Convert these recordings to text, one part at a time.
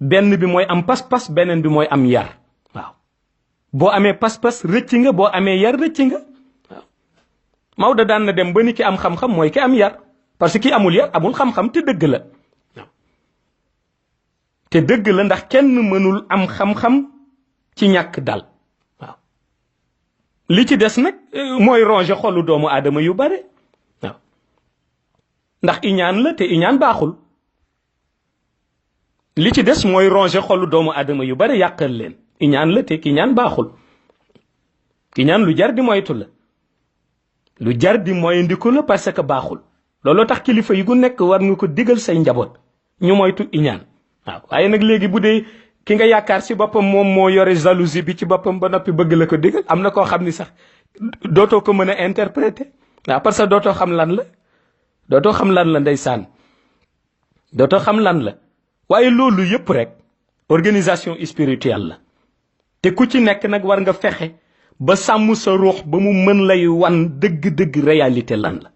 benn bi mooy am pas-pas beneen bi mooy am yar waaw boo amee pas-pas rëcc nga boo amee yar rëcc nga waaw Maodo daan na dem ba ni ki am xam-xam mooy ki am yar parce que ki amul yar amul xam-xam te dëgg la waaw te dëgg la ndax kenn mënul am xam-xam ci ñàkk dal waaw li ci des nag mooy ronger xolu doomu aadama yu bare waaw ndax iñaan la te iñaan baaxul li ci des mooy ronger xolu doomu aadama yu bare yàqal leen iñaan la te ki ñaan baaxul ki ñaan lu jar di moytu la lu jar di moyandiku la parce que baaxul looloo tax kilifa yi gu nekk war nga ko digal say njaboot ñu moytu iñaan waaw waaye nag léegi bu dee ki nga yaakaar si boppam moom moo yore jalousie bi ci boppam ba noppi bëgg la ko digal am na koo xam ni sax dootoo ko mën a interpréter waaw parce que dootoo xam lan la ndeysaan dootoo xam lan la waaye loolu yëpp rek organisation spirituelle la te ku ci nekk nag war nga fexe ba sàmm sa ruux ba mu mën lay wan dëgg-dëgg réalité lan la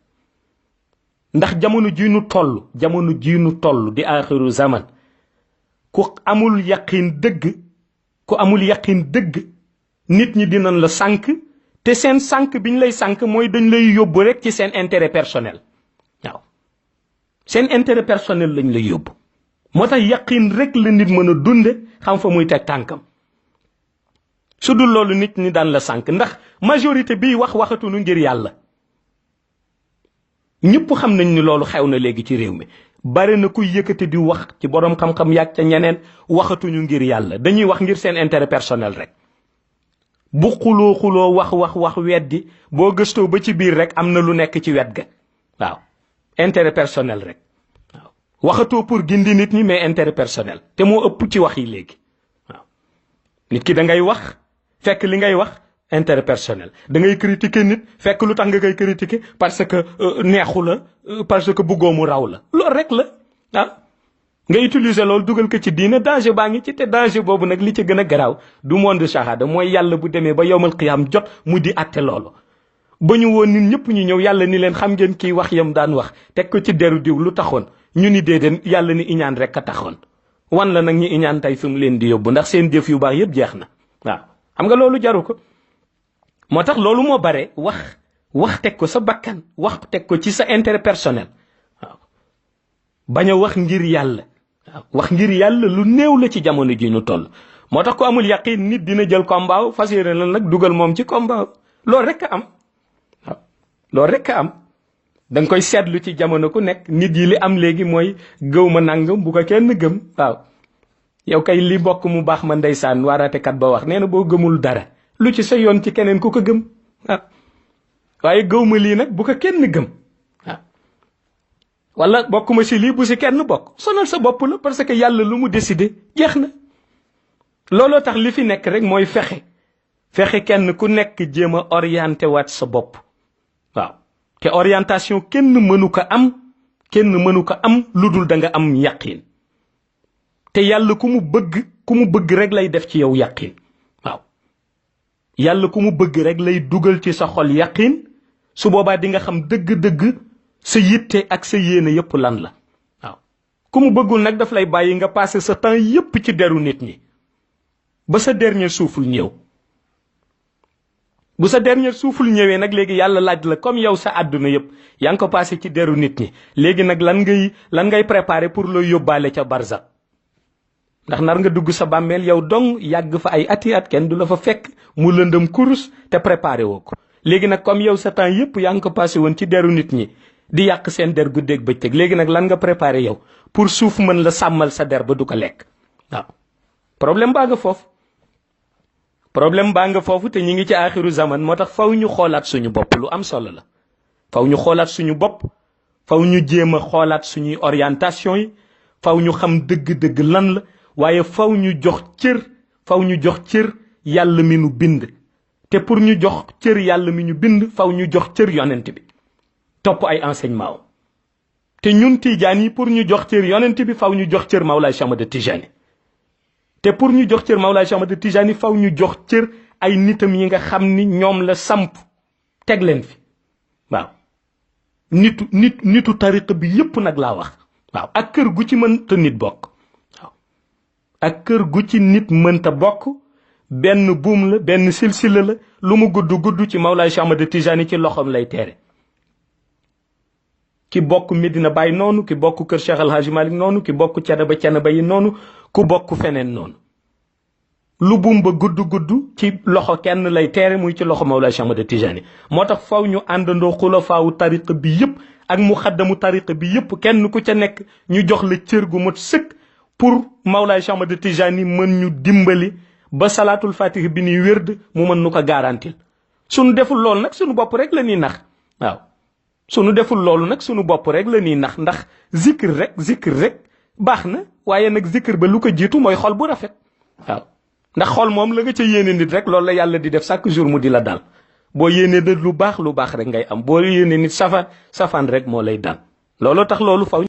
ndax jamono ji nu toll di aaxiru zaman ku amul yaqin dëgg nit ñi dinañ la sànk te seen sànk biñ lay sànk mooy dañ lay yóbbu rek ci seen intérêt personnel waaw seen intérêt personnel lañ lay yóbbu moo tax yaqin rek la nit mën a dunde xam fa muy teg tànkam su dul loolu nit ñi daan la sànk ndax majorité bi waxatuñu ngir yàlla ñëpp xam nañ ni loolu xew na léegi ci réew mi bare na kuy yëkkati di wax ci borom xam-xam yàgg ca ñeneen waxatuñu ngir yàlla dañuy wax ngir seen intérêt personnel rek bu xuloo wax weddi boo gëstoo ba ci biir rek am na lu nekk ci wet ga waaw intérêt personnel rek waaw waxatoo pour gindi nit ñi mais intérêt personnel te moo ëpp ci wax yi léegi waaw nit ki da ngay wax fekk li ngay wax intérêt personnel da ngay critiquer nit fekk lu tax nga koy critiquer parce que neexu la parce que bëggoo mu raw la loolu rek la ah nga utiliser loolu dugal ko ci diine danger baa ngi ci te danger boobu nag li ci gën a garaaw du monde shahada mooy yàlla bu demee ba yowmal qiyaam jot mu di atte loolu ba ñu woon nit ñëpp ñu ñëw yàlla ni leen xam ngeen kii wax yam daan wax teg ko ci deru diw lu taxoon ñu ni déedéet yàlla ni iñaan rek a taxoon wan la nag ñi iñaan tey fi mu leen di yóbbu ndax seen jëf yu baax yëpp jeex na waaw xam nga loolu jaru ko moo tax loolu moo bare wax teg ko sa bakkan wax teg ko ci sa intérêt personnel waaw bañ a wax ngir yàlla waaw wax ngir yàlla lu néew la ci jamono ji ñu toll moo tax ko amul yaqin nit dina jël combat fas yéene la nag dugal moom ci combat loolu rek a am waaw loolu rek a am da nga koy seetlu ci jamono ku nekk nit yi li am léegi mooy gëw ma nangam bu ko kenn gëm waaw yow kay li bokk mu baax ma ndeysaan waaraatekat ba wax nee na boo gëmul dara lu ci sa yoon ci keneen ku ko gëm waaw waaye gëw ma lii nag bu ko kenn gëm waaw wala bokk ma si lii bu si kenn bokk sonal sa bopp la parce que yàlla lu mu décidé jeex na looloo tax li fi nekk rek mooy fexe kenn ku nekk jéem a orienté waat sa bopp waaw te orientation kenn mënu ko am lu dul da nga am yaqin te yàlla ku mu bëgg rek lay def ci yow yaqin waaw yàlla ku mu bëgg rek lay dugal ci sa xol yaqin su boobaa di nga xam dëgg-dëgg sa yitte ak sa yéene yépp lan la waaw ku mu bëggul nag daf lay bàyyi nga passé sa temps yépp ci deru nit ñi ba sa dernier souffle ñëw bu sa dernier souffle ñëwee nag léegi yàlla laaj la comme yow sa àdduna yépp yaa ngi ko passé ci deru nit ñi léegi nag lan ngay préparer pour looy yóbbaale ca barzak ndax nar nga dugg sa bàmmeel yow dong yàgg fa ay ati at kenn du la fa fekk mu lëndëm kurus te préparé woo ko léegi nag comme yow sa temps yépp yaa ngi ko passé woon ci deru nit ñi di yàq seen der guddeeg bëccëg léegi nag lan nga préparé yow pour suuf mën la sàmmal sa der ba du ko lekk waaw problème baa nga foofu te ñi ngi ci aaxiru zaman moo tax faw ñu xoolaat suñu bopp lu am solo la faw ñu xoolaat suñu bopp faw ñu jéem a xoolaat suñuy orientation yi faw ñu xam dëgg-dëgg lan la waaye faw ñu jox cër yàlla mi nu bind te pour ñu jox cër yàlla mi ñu bind faw ñu jox cër yonent bi topp ay enseignement te ñun tijaan yi pour ñu jox cër yonent bi faw ñu jox cër Mawlaay Cheikh Ahmad Tijani te pour ñu jox cër Mawlaay Cheikh Ahmad Tijani faw ñu jox cër ay nitam yi nga xam ni ñoom la samp teg leen fi waaw nitu tariqa bi yépp nag laa wax waaw ak kër gu ci mën te nit bokk ak kër gu ci nit mënta bokk benn buum la benn silsila la lu mu gudd gudd ci Mawlaay Cheikh Ahmad Tijani ci loxoom lay teere ki bokk Medina Baye noonu ki bokk kër Cheikh El Hadji Malick noonu ki bokk Canaba yi noonu ku bokk feneen noonu lu buum ba gudd gudd ci loxo kenn lay teere muy ci loxo Mawlaay Cheikh Ahmad Tijani moo tax faw ñu àndandoo xulafaawu tariqa bi yëpp ak muxaddamu tariqa bi yëpp kenn ku ca nekk ñu jox la cër gu mot sëkk pour Mawlaay Cheikh Ahmad Tijani mën ñu dimbali ba salaatul fatih bi ñuy wérd mu mën nu ko garantil suñu deful loolu nag suñu bopp rek la ñuy nax waaw suñu deful loolu nag suñu bopp rek la ñuy nax ndax zikr rek baax na waaye nag zikr ba lu ko jiitu mooy xol bu rafet waaw ndax xol moom la nga ca yéene nit rek loolu la yàlla di def chaque jour mu di la dal boo yéene nit lu baax rek ngay am boo yéene nit safaan rek moo lay dal looloo tax loolu faw